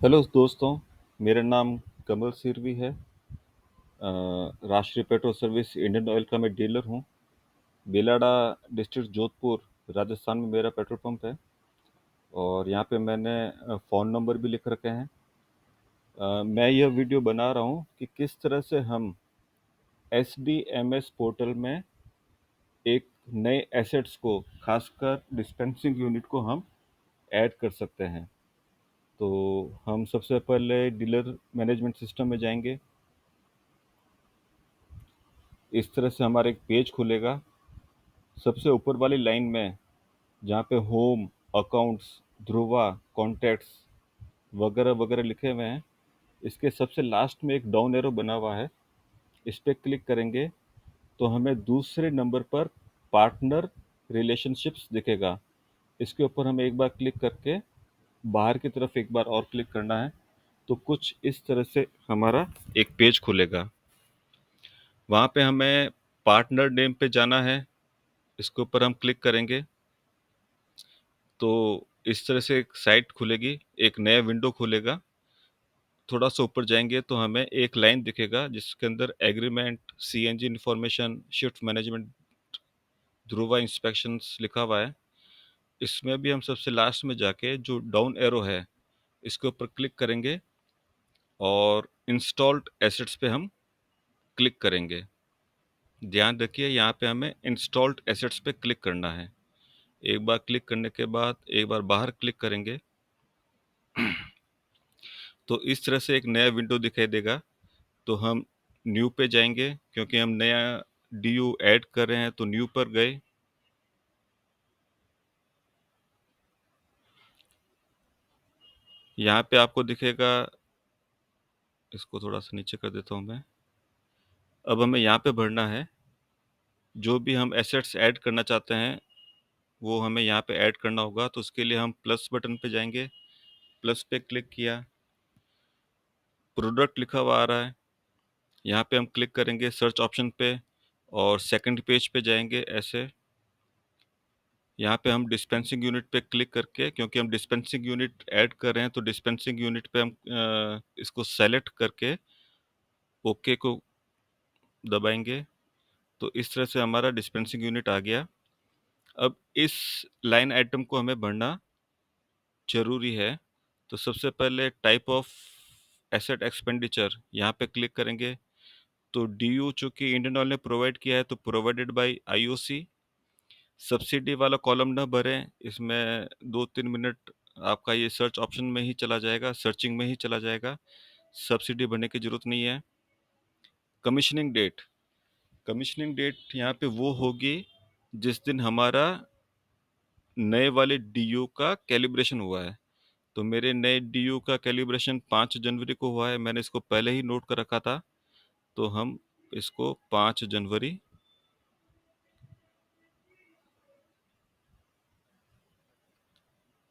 Hello दोस्तों, मेरा नाम कमल सिरवी है। राष्ट्रीय पेट्रोल सर्विस इंडियन ऑयल का मैं डीलर हूँ। बेलाडा डिस्ट्रिक्ट जोधपुर, राजस्थान में मेरा पेट्रोल पंप है और यहाँ पे मैंने फ़ोन नंबर भी लिख रखे हैं। मैं यह वीडियो बना रहा हूँ कि किस तरह से हम एसडीएमएस पोर्टल में एक नए एसेट्स को, खासकर डिस्पेंसिंग यूनिट को हम ऐड कर सकते हैं। तो हम सबसे पहले डीलर मैनेजमेंट सिस्टम में जाएंगे। इस तरह से हमारा एक पेज खुलेगा। सबसे ऊपर वाली लाइन में जहाँ पे होम, अकाउंट्स, ध्रुवा, कॉन्टैक्ट्स वगैरह वगैरह लिखे हुए हैं, इसके सबसे लास्ट में एक डाउन एरो बना हुआ है। इस पर क्लिक करेंगे तो हमें दूसरे नंबर पर पार्टनर रिलेशनशिप्स दिखेगा। इसके ऊपर हमें एक बार क्लिक करके बाहर की तरफ एक बार और क्लिक करना है, तो कुछ इस तरह से हमारा एक पेज खुलेगा। वहाँ पे हमें पार्टनर नेम पे जाना है। इसके ऊपर हम क्लिक करेंगे तो इस तरह से एक साइट खुलेगी, एक नया विंडो खुलेगा। थोड़ा सा ऊपर जाएंगे तो हमें एक लाइन दिखेगा जिसके अंदर agreement, CNG information, shift management, Dhruva inspections लिखा हुआ है। इसमें भी हम सबसे लास्ट में जाके जो डाउन एरो है, इसके ऊपर क्लिक करेंगे और इंस्टॉल्ड एसेट्स पे हम क्लिक करेंगे। ध्यान रखिए, यहाँ पे हमें इंस्टॉल्ड एसेट्स पे क्लिक करना है। एक बार क्लिक करने के बाद एक बार बाहर क्लिक करेंगे तो इस तरह से एक नया विंडो दिखाई देगा। तो हम न्यू पे जाएंगे, क्योंकि हम नया डीयू ऐड कर रहे हैं, तो न्यू पर गए। यहाँ पे आपको दिखेगा, इसको थोड़ा सा नीचे कर देता हूँ मैं। अब हमें यहाँ पे भरना है, जो भी हम एसेट्स ऐड करना चाहते हैं वो हमें यहाँ पे ऐड करना होगा। तो उसके लिए हम प्लस बटन पे जाएंगे। प्लस पे क्लिक किया, प्रोडक्ट लिखा हुआ आ रहा है। यहाँ पे हम क्लिक करेंगे सर्च ऑप्शन पे और सेकंड पेज पे जाएंगे ऐसे। यहाँ पे हम डिस्पेंसिंग यूनिट पे क्लिक करके, क्योंकि हम डिस्पेंसिंग यूनिट ऐड कर रहे हैं, तो डिस्पेंसिंग यूनिट पे हम इसको सेलेक्ट करके ओके को दबाएंगे। तो इस तरह से हमारा डिस्पेंसिंग यूनिट आ गया। अब इस लाइन आइटम को हमें भरना जरूरी है। तो सबसे पहले टाइप ऑफ एसेट एक्सपेंडिचर, यहाँ पे क्लिक करेंगे। तो डीयू चूंकि इंडियन ऑयल ने प्रोवाइड किया है, तो प्रोवाइडेड बाय आईओसी। सब्सिडी वाला कॉलम न भरें, इसमें 2-3 मिनट आपका ये सर्च ऑप्शन में ही चला जाएगा, सर्चिंग में ही चला जाएगा। सब्सिडी भरने की जरूरत नहीं है। कमीशनिंग डेट, कमीशनिंग डेट यहाँ पे वो होगी जिस दिन हमारा नए वाले डीयू का कैलिब्रेशन हुआ है। तो मेरे नए डीयू का कैलिब्रेशन 5 जनवरी को हुआ है, मैंने इसको पहले ही नोट कर रखा था। तो हम इसको 5 जनवरी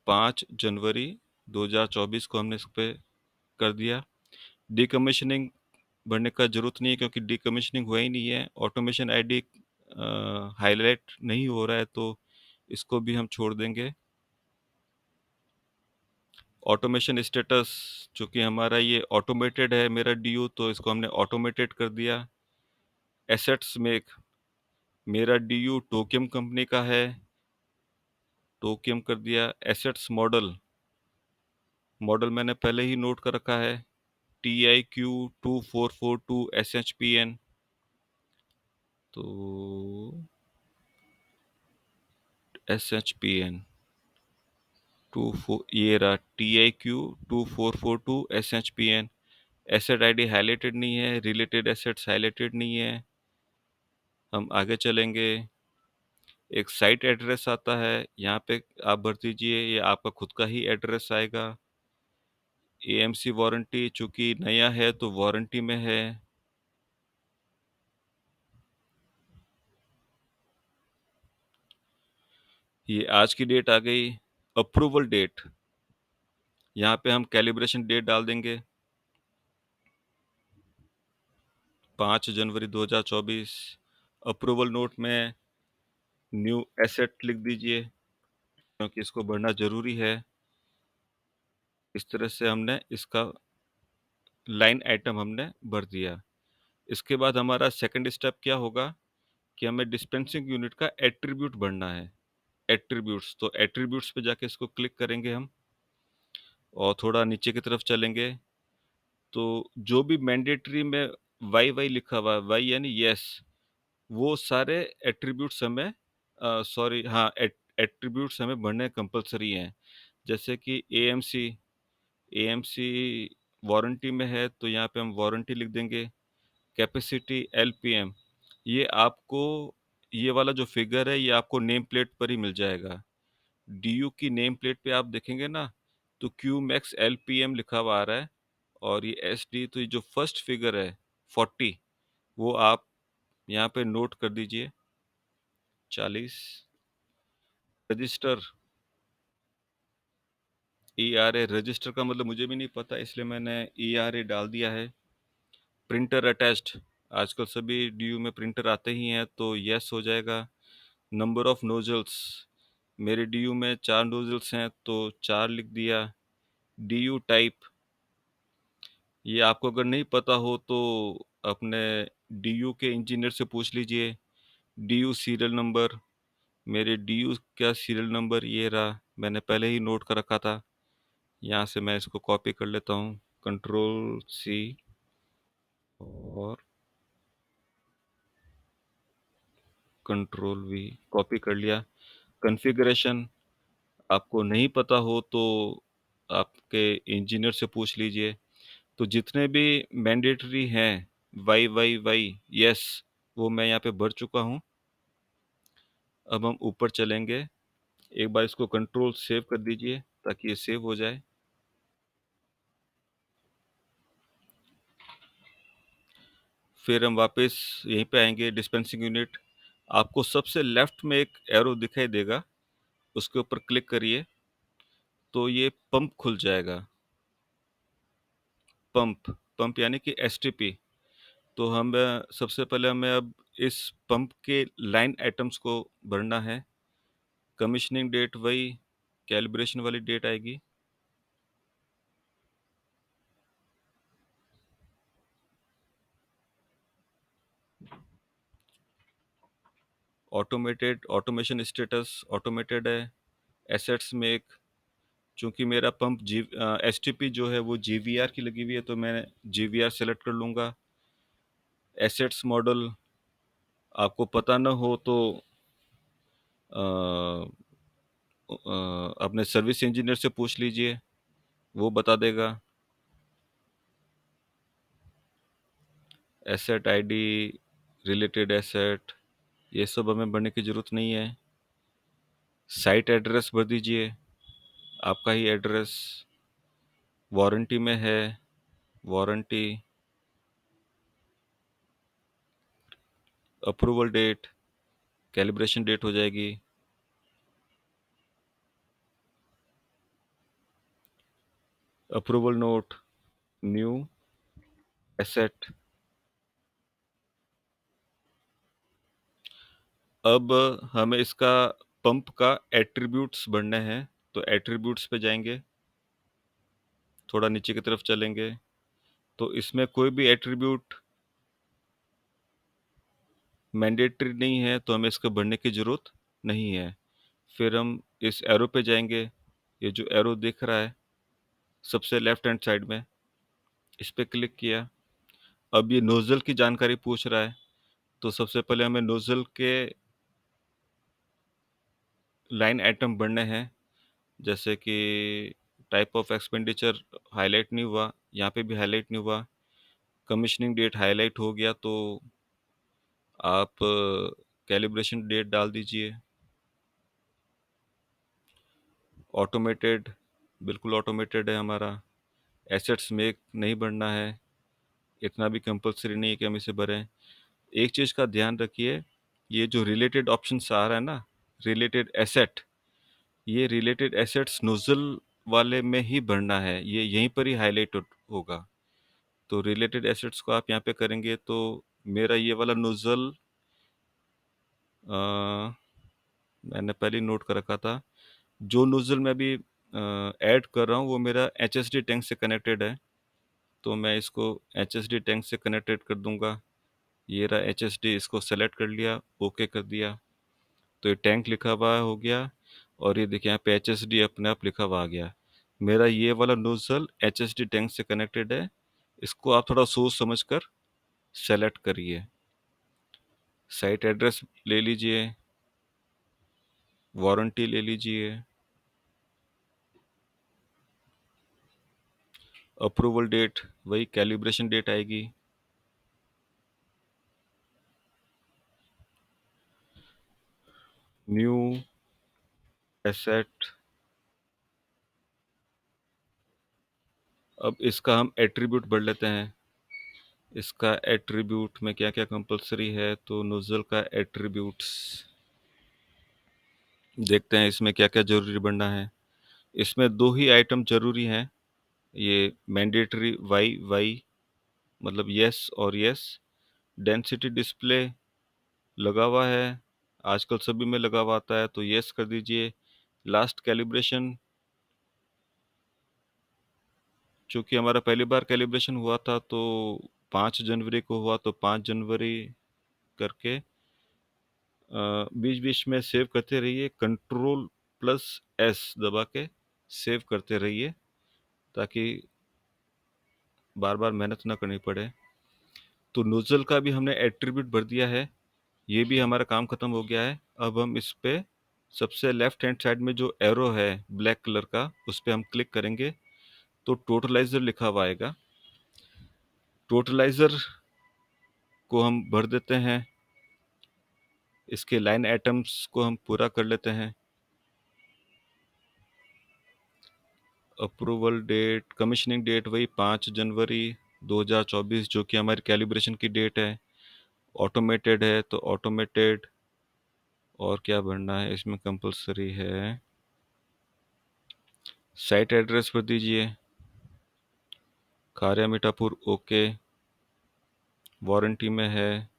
5 जनवरी 2024 को हमने इस पे कर दिया। डीकमीशनिंग भरने का जरूरत नहीं है, क्योंकि डीकमीशनिंग हुआ ही नहीं है। ऑटोमेशन आईडी हाईलाइट नहीं हो रहा है, तो इसको भी हम छोड़ देंगे। ऑटोमेशन स्टेटस, चूंकि हमारा ये ऑटोमेटेड है मेरा डीयू, तो इसको हमने ऑटोमेटेड कर दिया। एसेट्स में मेरा डीयू टोक्यम कंपनी का है, टोक्यम कर दिया। एसेट्स मॉडल, मॉडल मैंने पहले ही नोट कर रखा है, TIQ2442 SHPN। तो SHPN ये रहा, TIQ2442 SHPN। Asset ID highlighted नहीं है, रिलेटेड एसेट्स हाईलाइटेड नहीं है। हम आगे चलेंगे। एक साइट एड्रेस आता है, यहाँ पे आप भर दीजिए, ये आपका खुद का ही एड्रेस आएगा। एएमसी वारंटी, चूंकि नया है तो वारंटी में है। ये आज की डेट आ गई। अप्रूवल डेट, यहाँ पे हम कैलिब्रेशन डेट डाल देंगे, 5 जनवरी 2024। अप्रूवल नोट में न्यू एसेट लिख दीजिए, क्योंकि इसको भरना जरूरी है। इस तरह से हमने इसका लाइन आइटम हमने भर दिया। इसके बाद हमारा सेकंड स्टेप क्या होगा कि हमें डिस्पेंसिंग यूनिट का एट्रीब्यूट भरना है। एट्रीब्यूट्स, तो एट्रीब्यूट्स पे जाके इसको क्लिक करेंगे हम और थोड़ा नीचे की तरफ चलेंगे। तो जो भी मैंडेटरी में वाई वाई लिखा हुआ है, वाई यानी यस, वो सारे एट्रीब्यूट्स हमें सॉरी हाँ एट्रीब्यूट्स हमें भरने कंपलसरी हैं। जैसे कि एएमसी, एएमसी वारंटी में है तो यहाँ पे हम वारंटी लिख देंगे। कैपेसिटी एलपीएम, ये आपको, ये वाला जो फिगर है ये आपको नेम प्लेट पर ही मिल जाएगा। डीयू की नेम प्लेट पे आप देखेंगे ना, तो क्यू मैक्स एलपीएम लिखा हुआ आ रहा है। और ये एस डी, तो ये जो फर्स्ट फिगर है 40, वो आप यहाँ पे नोट कर दीजिए, 40। Register, E R A, register का मतलब मुझे भी नहीं पता इसलिए मैंने ई आर ए डाल दिया है। प्रिंटर अटैच्ड, आजकल सभी डीयू में प्रिंटर आते ही हैं तो यस हो जाएगा। नंबर ऑफ नोजल्स, मेरे डीयू में 4 नोजल्स हैं तो 4 लिख दिया। डीयू टाइप, ये आपको अगर नहीं पता हो तो अपने डीयू के इंजीनियर से पूछ लीजिए। डीयू सीरियल नंबर, मेरे डीयू का सीरियल नंबर ये रहा, मैंने पहले ही नोट कर रखा था। यहाँ से मैं इसको कॉपी कर लेता हूँ, कंट्रोल सी और कंट्रोल वी, कॉपी कर लिया। कॉन्फ़िगरेशन, आपको नहीं पता हो तो आपके इंजीनियर से पूछ लीजिए। तो जितने भी मैंडेटरी हैं, वाई वाई वाई यस, वो मैं यहाँ पे भर चुका हूँ। अब हम ऊपर चलेंगे, एक बार इसको कंट्रोल सेव कर दीजिए ताकि ये सेव हो जाए। फिर हम वापस यहीं पे आएंगे, डिस्पेंसिंग यूनिट। आपको सबसे लेफ्ट में एक एरो दिखाई देगा, उसके ऊपर क्लिक करिए तो ये पंप खुल जाएगा। पंप, पंप यानी कि एसटीपी। तो हम सबसे पहले हमें अब इस पंप के लाइन आइटम्स को भरना है। कमीशनिंग डेट वही कैलिब्रेशन वाली डेट आएगी। ऑटोमेटेड, ऑटोमेशन स्टेटस ऑटोमेटेड है। एसेट्स में एक, चूंकि मेरा pump G S T P जो है वो जी वी आर की लगी हुई है तो मैं जी वी आर सेलेक्ट कर लूँगा। एसेट्स मॉडल, आपको पता न हो तो अ, अपने सर्विस इंजीनियर से पूछ लीजिए, वो बता देगा। एसेट आईडी, रिलेटेड एसेट, ये सब हमें भरने की ज़रूरत नहीं है। साइट एड्रेस भर दीजिए, आपका ही एड्रेस। वारंटी में है, warranty. Approval date, calibration date हो जाएगी। Approval note, new asset. अब हमें इसका पंप का एट्रीब्यूट्स भरने हैं, तो एट्रीब्यूट्स पे जाएंगे, थोड़ा नीचे की तरफ चलेंगे। तो इसमें कोई भी एट्रीब्यूट मैंडेटरी नहीं है तो हमें इसको भरने की ज़रूरत नहीं है। फिर हम इस एरो पे जाएंगे, ये जो एरो दिख रहा है सबसे लेफ्ट हैंड साइड में, इस पे क्लिक किया। अब ये नोज़ल की जानकारी पूछ रहा है, तो सबसे पहले हमें नोज़ल के लाइन आइटम भरने हैं। जैसे कि टाइप ऑफ एक्सपेंडिचर हाईलाइट नहीं हुआ, यहाँ पे भी हाईलाइट नहीं हुआ। कमीशनिंग डेट हाईलाइट हो गया तो आप कैलिब्रेशन डेट डाल दीजिए। ऑटोमेटेड, बिल्कुल ऑटोमेटेड है हमारा। एसेट्स में नहीं भरना है, इतना भी कंपलसरी नहीं है कि हम इसे भरें। एक चीज़ का ध्यान रखिए, ये जो रिलेटेड ऑप्शंस आ रहा है ना, रिलेटेड एसेट, ये रिलेटेड एसेट्स नोजल वाले में ही भरना है, ये यहीं पर ही हाईलाइट होगा। तो रिलेटेड एसेट्स को आप यहाँ पे करेंगे तो मेरा ये वाला नोजल मैंने पहले ही नोट कर रखा था। जो नोजल में भी ऐड कर रहा हूँ वो मेरा एचएसडी टैंक से कनेक्टेड है, तो मैं इसको एचएसडी टैंक से कनेक्टेड कर दूंगा। ये रहा एचएसडी, इसको सेलेक्ट कर लिया, ओके कर दिया, तो ये टैंक लिखा हुआ हो गया। और ये देखिए यहाँ पे एचएसडी अपने आप लिखा हुआ आ गया। मेरा ये वाला नोजल एचएसडी टैंक से कनेक्टेड है। इसको आप थोड़ा सोच समझ कर सेलेक्ट करिए। साइट एड्रेस ले लीजिए, वारंटी ले लीजिए, अप्रूवल डेट वही कैलिब्रेशन डेट आएगी। New asset. अब इसका हम एट्रीब्यूट बढ़ लेते हैं। इसका एट्रीब्यूट में क्या क्या कंपलसरी है, तो नोजल का एट्रीब्यूट्स देखते हैं इसमें क्या क्या जरूरी बनना है। इसमें दो ही आइटम जरूरी हैं। ये मैंडेटरी वाई वाई मतलब यस और यस। डेंसिटी डिस्प्ले लगा हुआ है, आजकल सभी में लगा हुआ आता है, तो यस कर दीजिए। लास्ट कैलिब्रेशन, चूंकि हमारा पहली बार कैलिब्रेशन हुआ था तो 5 जनवरी को हुआ, तो 5 जनवरी करके बीच बीच में सेव करते रहिए, कंट्रोल+S दबा के सेव करते रहिए ताकि बार बार मेहनत ना करनी पड़े। तो नोजल का भी हमने एट्रीब्यूट भर दिया है, ये भी हमारा काम खत्म हो गया है। अब हम इस पे सबसे लेफ्ट हैंड साइड में जो एरो है ब्लैक कलर का, उस पे हम क्लिक करेंगे तो टोटलाइजर लिखा हुआ आएगा। टोटलाइजर को हम भर देते हैं, इसके लाइन आइटम्स को हम पूरा कर लेते हैं। अप्रूवल डेट, कमीशनिंग डेट वही 5 जनवरी 2024 जो कि हमारी कैलिब्रेशन की डेट है। ऑटोमेटेड है तो ऑटोमेटेड। और क्या भरना है इसमें कंपलसरी है, साइट एड्रेस भर दीजिए, कार्या मीठापुर ओके। वारंटी में है,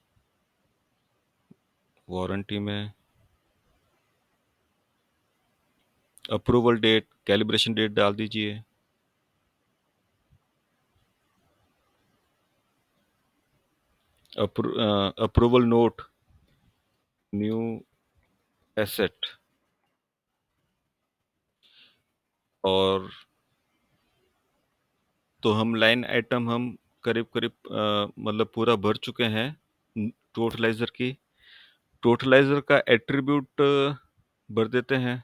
वारंटी में। अप्रूवल डेट, कैलिब्रेशन डेट डाल दीजिए। Approval note, new asset. और तो हम लाइन आइटम हम करीब करीब मतलब पूरा भर चुके हैं टोटलाइजर की। टोटलाइजर का एट्रीब्यूट भर देते हैं,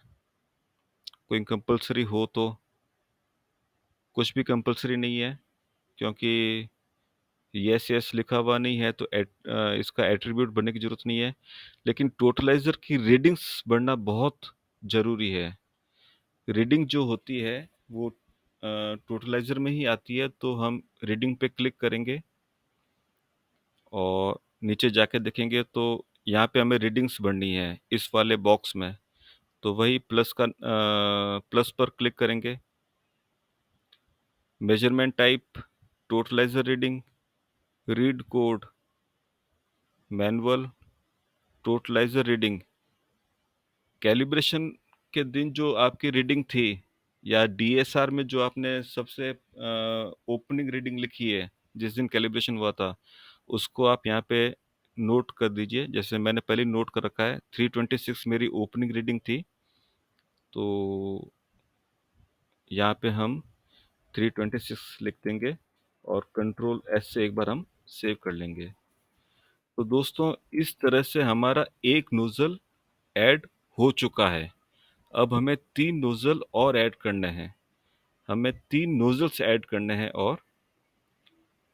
कोई कंपलसरी हो तो। कुछ भी कंपलसरी नहीं है क्योंकि यस यस लिखा हुआ नहीं है, तो इसका एट्रीब्यूट भरने की जरूरत नहीं है। लेकिन टोटलाइजर की रीडिंग्स बढ़ना बहुत ज़रूरी है। रीडिंग जो होती है वो टोटलाइजर में ही आती है, तो हम रीडिंग पे क्लिक करेंगे और नीचे जाके देखेंगे तो यहाँ पे हमें रीडिंग्स भरनी है इस वाले बॉक्स में। तो वही प्लस पर क्लिक करेंगे। Measurement type totaliser reading, read code manual, totaliser reading. Calibration के दिन जो आपकी रीडिंग थी या डीएसआर में जो आपने सबसे ओपनिंग रीडिंग लिखी है जिस दिन कैलिब्रेशन हुआ था, उसको आप यहाँ पे नोट कर दीजिए। जैसे मैंने पहले नोट कर रखा है 326 मेरी ओपनिंग रीडिंग थी, तो यहाँ पे हम 326 लिख देंगे और कंट्रोल S से एक बार हम सेव कर लेंगे। तो दोस्तों इस तरह से हमारा एक नोजल ऐड हो चुका है। अब हमें 3 नोजल और ऐड करने हैं, हमें 3 नोजल्स ऐड करने हैं। और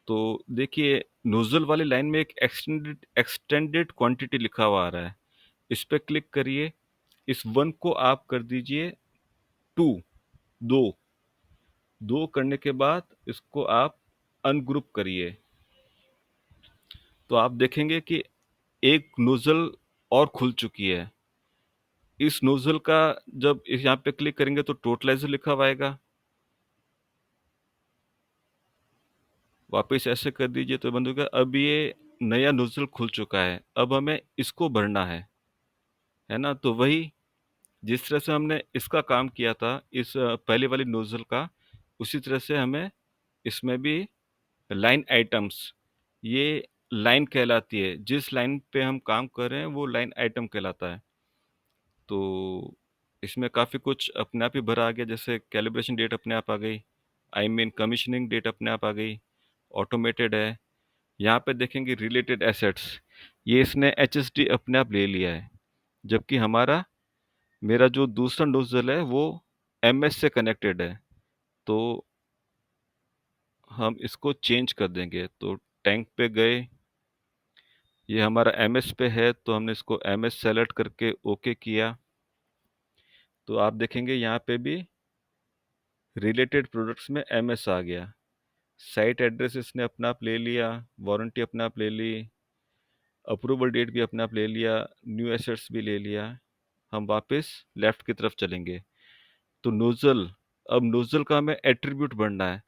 तो देखिए नोजल वाली लाइन में एक एक्सटेंडेड क्वांटिटी लिखा हुआ आ रहा है, इस पे क्लिक करिए। इस 1 को आप कर दीजिए 2, दो। दो करने के बाद इसको आप अनग्रुप करिए, तो आप देखेंगे कि एक नोजल और खुल चुकी है। इस नोजल का जब इस यहाँ पे क्लिक करेंगे तो टोटलाइजर लिखा हुआ आएगा, वापस ऐसे कर दीजिए तो बंद हो गया। अब ये नया नोजल खुल चुका है, अब हमें इसको भरना है ना। तो वही जिस तरह से हमने इसका काम किया था इस पहले वाली नोजल का, उसी तरह से हमें इसमें भी लाइन आइटम्स, ये लाइन कहलाती है, जिस लाइन पे हम काम कर रहे हैं वो लाइन आइटम कहलाता है। तो इसमें काफ़ी कुछ अपने आप ही भरा आ गया, जैसे कैलिब्रेशन डेट अपने आप आ गई, आई मीन कमीशनिंग डेट अपने आप आ गई, ऑटोमेटेड है। यहाँ पे देखेंगे रिलेटेड एसेट्स, ये इसने एचएसडी अपने आप ले लिया है, जबकि हमारा मेरा जो दूसरा नोजल है वो एमएस से कनेक्टेड है। तो हम इसको चेंज कर देंगे, तो टैंक पे गए, ये हमारा एमएस पे है तो हमने इसको एमएस सेलेक्ट करके ओके किया। तो आप देखेंगे यहाँ पे भी रिलेटेड प्रोडक्ट्स में एमएस आ गया। साइट एड्रेस इसने अपना आप ले लिया, वारंटी अपना आप ले ली, अप्रूवल डेट भी अपना आप ले लिया, न्यू एसेट्स भी ले लिया। हम वापस लेफ्ट की तरफ चलेंगे, तो नोजल, अब नोजल का हमें एट्रीब्यूट बढ़ना है,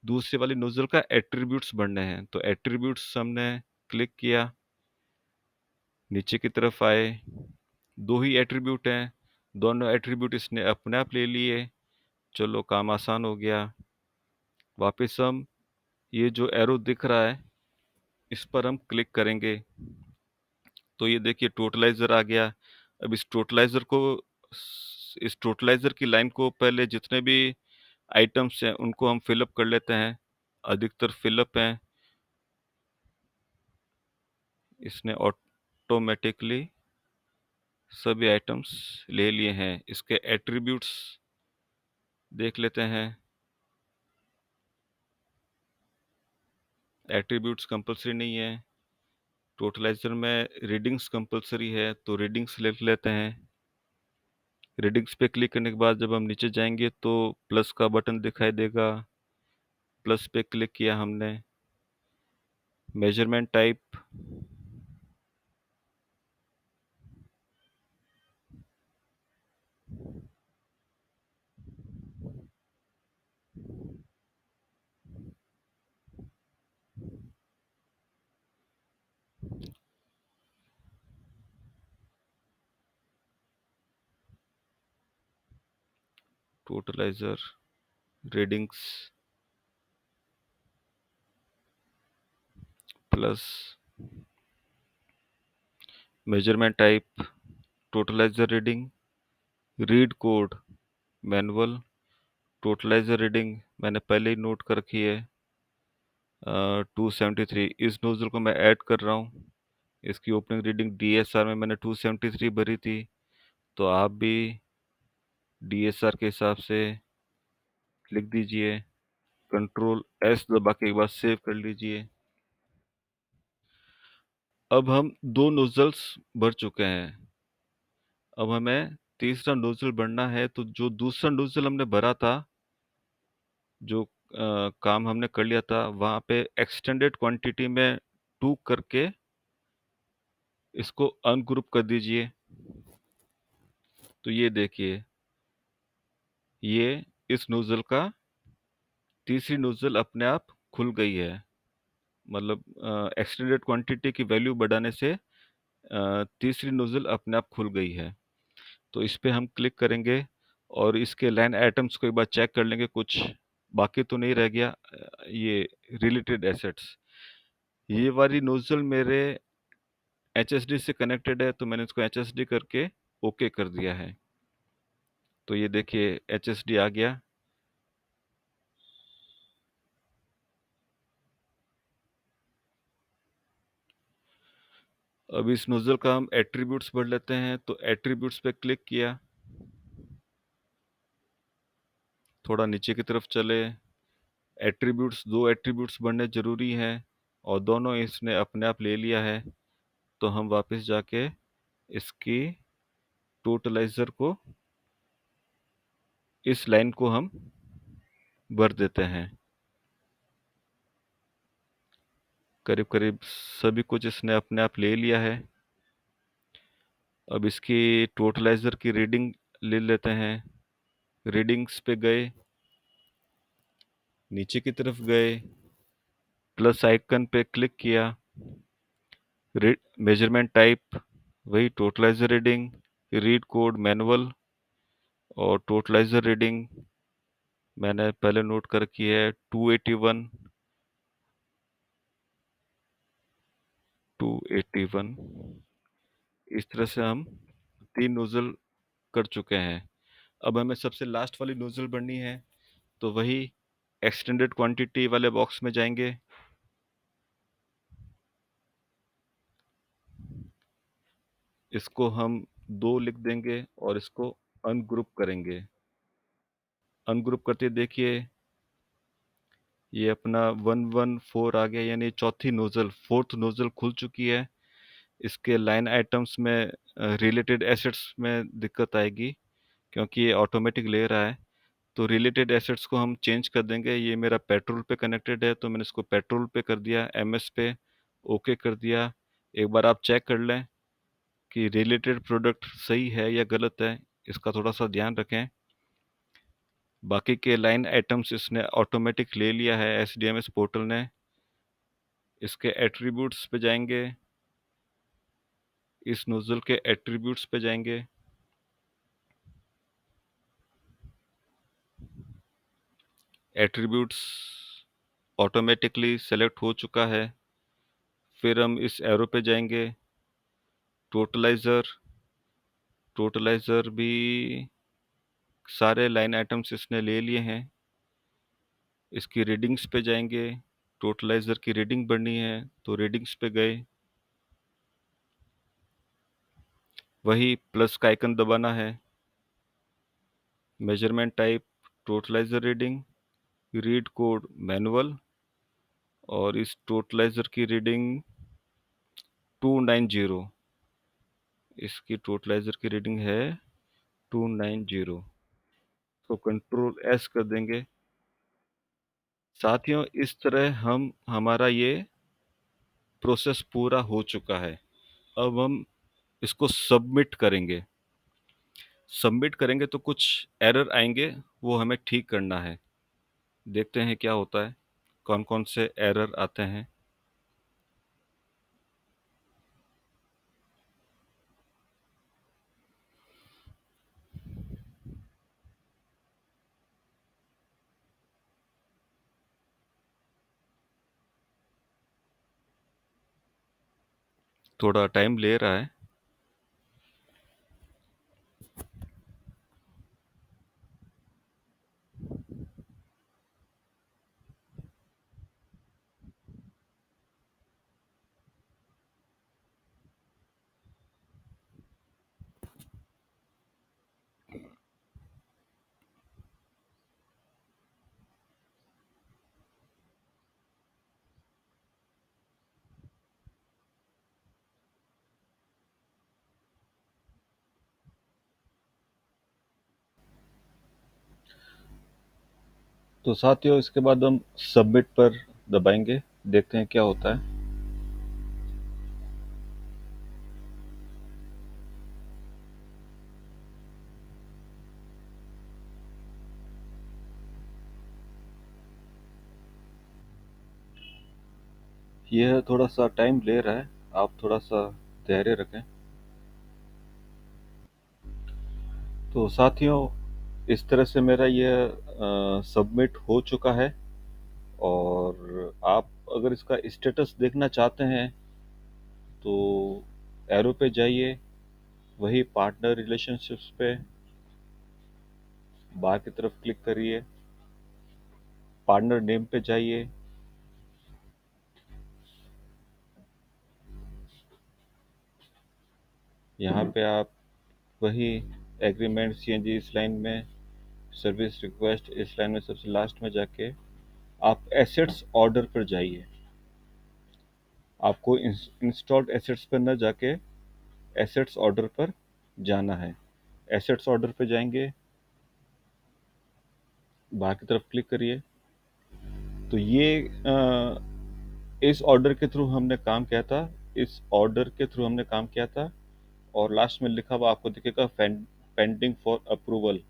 दूसरे वाली नोजल का एट्रीब्यूट्स बढ़ने हैं। तो एट्रीब्यूट्स हमने क्लिक किया, नीचे की तरफ आए, दो ही एट्रीब्यूट हैं, दोनों एट्रीब्यूट इसने अपने आप ले लिए। चलो काम आसान हो गया। वापस हम, ये जो एरो दिख रहा है इस पर हम क्लिक करेंगे, तो ये देखिए टोटलाइजर आ गया। अब इस टोटलाइजर को, इस टोटलाइजर की लाइन को पहले जितने भी आइटम्स हैं उनको हम फिलअप कर लेते हैं, अधिकतर फिलअप हैं, इसने ऑटोमेटिकली सभी आइटम्स ले लिए हैं। इसके एट्रीब्यूट्स देख लेते हैं। एट्रीब्यूट्स कंपलसरी नहीं है, टोटलाइजर में रीडिंग्स कंपलसरी है, तो रीडिंग्स लिख लेते हैं। रीडिंग्स पे क्लिक करने के बाद जब हम नीचे जाएंगे तो प्लस का बटन दिखाई देगा, प्लस पे क्लिक किया हमने। Measurement type, totaliser, readings plus measurement type, totaliser reading, read code manual, totaliser reading मैंने पहले ही नोट कर रखी है 273। इस नोजल को मैं ऐड कर रहा हूँ, इसकी ओपनिंग रीडिंग डीएसआर में मैंने 273 भरी थी, तो आप भी डीएसआर के हिसाब से लिख दीजिए। कंट्रोल एस दबा के एक बार सेव कर लीजिए। अब हम दो नोजल्स भर चुके हैं, अब हमें तीसरा नोजल भरना है। तो जो दूसरा नोजल हमने भरा था, जो काम हमने कर लिया था, वहाँ पे एक्सटेंडेड क्वांटिटी में टू करके इसको अनग्रुप कर दीजिए। तो ये देखिए, ये इस नोजल का तीसरी नोजल अपने आप खुल गई है, मतलब एक्सटेंडेड क्वांटिटी की वैल्यू बढ़ाने से तीसरी नोजल अपने आप खुल गई है। तो इस पे हम क्लिक करेंगे और इसके लाइन आइटम्स को एक बार चेक कर लेंगे, कुछ बाकी तो नहीं रह गया। ये रिलेटेड एसेट्स, ये वाली नोजल मेरे एचएसडी से कनेक्टेड है, तो मैंने इसको एचएसडी करके ओके कर दिया है। तो ये देखिए एचएसडी आ गया। अब इस नोजल का हम एट्रीब्यूट्स भर लेते हैं, तो एट्रीब्यूट्स पे क्लिक किया, थोड़ा नीचे की तरफ चले। एट्रीब्यूट्स, दो एट्रीब्यूट्स भरने जरूरी हैं और दोनों इसने अपने आप ले लिया है। तो हम वापस जाके इसकी टोटलाइजर को, इस लाइन को हम भर देते हैं। करीब करीब सभी कुछ इसने अपने आप ले लिया है। अब इसकी टोटलाइजर की रीडिंग ले लेते हैं। रीडिंग्स पे गए, नीचे की तरफ गए, प्लस आइकन पे क्लिक किया, मेजरमेंट टाइप वही totaliser reading, read code manual, और टोटलाइजर रीडिंग मैंने पहले नोट कर रखी है 281, 281। इस तरह से हम 3 नोजल कर चुके हैं। अब हमें सबसे लास्ट वाली नोजल बननी है, तो वही एक्सटेंडेड क्वांटिटी वाले बॉक्स में जाएंगे। इसको हम 2 लिख देंगे और इसको अनग्रुप करेंगे। अनग्रुप करते देखिए ये अपना 114 आ गया, यानी चौथी नोजल, फोर्थ नोजल खुल चुकी है। इसके लाइन आइटम्स में रिलेटेड एसेट्स में दिक्कत आएगी क्योंकि ये ऑटोमेटिक ले रहा है। तो रिलेटेड एसेट्स को हम चेंज कर देंगे। ये मेरा पेट्रोल पे कनेक्टेड है, तो मैंने इसको पेट्रोल पे कर दिया, एमएस पे ओके कर दिया। एक बार आप चेक कर लें कि रिलेटेड प्रोडक्ट सही है या गलत है, इसका थोड़ा सा ध्यान रखें। बाकी के लाइन आइटम्स इसने ऑटोमेटिक ले लिया है एसडीएमएस पोर्टल ने। इसके एट्रीब्यूट्स पे जाएंगे, इस नोजल के एट्रीब्यूट्स पे जाएंगे। एट्रीब्यूट्स ऑटोमेटिकली सेलेक्ट हो चुका है। फिर हम इस एरो पे जाएंगे, टोटलाइजर। टोटलाइजर भी सारे लाइन आइटम्स इसने ले लिए हैं। इसकी रीडिंग्स पे जाएंगे, टोटलाइजर की रीडिंग बढ़नी है तो रीडिंग्स पे गए, वही प्लस का आइकन दबाना है। Measurement type totaliser reading, read code manual, और इस टोटलाइजर की रीडिंग 290। इसकी टोटलाइजर की रीडिंग है 290। तो कंट्रोल एस कर देंगे। साथियों, इस तरह हम हमारा ये प्रोसेस पूरा हो चुका है। अब हम इसको सबमिट करेंगे। सबमिट करेंगे तो कुछ एरर आएंगे, वो हमें ठीक करना है। देखते हैं क्या होता है, कौन कौन से एरर आते हैं। थोड़ा टाइम ले रहा है। तो साथियों, इसके बाद हम सबमिट पर दबाएंगे, देखते हैं क्या होता है। यह थोड़ा सा टाइम ले रहा है, आप थोड़ा सा धैर्य रखें। तो साथियों, इस तरह से मेरा यह सबमिट हो चुका है। और आप अगर इसका स्टेटस देखना चाहते हैं तो एरो पे जाइए, वही पार्टनर रिलेशनशिप्स पे बाहर की तरफ क्लिक करिए, पार्टनर नेम पे जाइए, यहाँ पे आप वही एग्रीमेंट सीएनजी इस लाइन में, सर्विस रिक्वेस्ट इस लाइन में सबसे लास्ट में जाके आप एसेट्स ऑर्डर पर जाइए। आपको इंस्टॉल्ड एसेट्स पर न जाके एसेट्स ऑर्डर पर जाना है। एसेट्स ऑर्डर पे जाएंगे, बाहर की तरफ क्लिक करिए। तो ये इस ऑर्डर के थ्रू हमने काम किया था, इस ऑर्डर के थ्रू हमने काम किया था। और लास्ट में लिखा हुआ आपको दिखेगा pending for approval.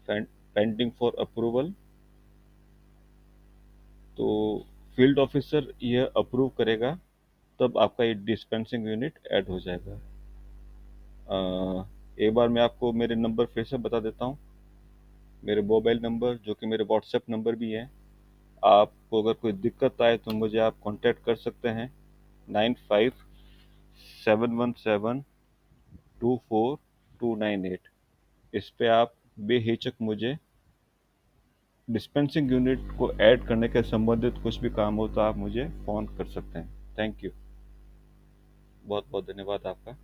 Pending for approval. तो फील्ड ऑफिसर यह अप्रूव करेगा, तब आपका ये डिस्पेंसिंग यूनिट ऐड हो जाएगा। एक बार मैं आपको मेरे नंबर फिर से बता देता हूँ। मेरे मोबाइल नंबर जो कि मेरे व्हाट्सएप नंबर भी है। आपको अगर कोई दिक्कत आए तो मुझे आप कांटेक्ट कर सकते हैं। 95 717 24 298। इस पे आप बेहिचक मुझे डिस्पेंसिंग यूनिट को ऐड करने के संबंधित कुछ भी काम हो तो आप मुझे फ़ोन कर सकते हैं। Thank you. बहुत बहुत धन्यवाद आपका।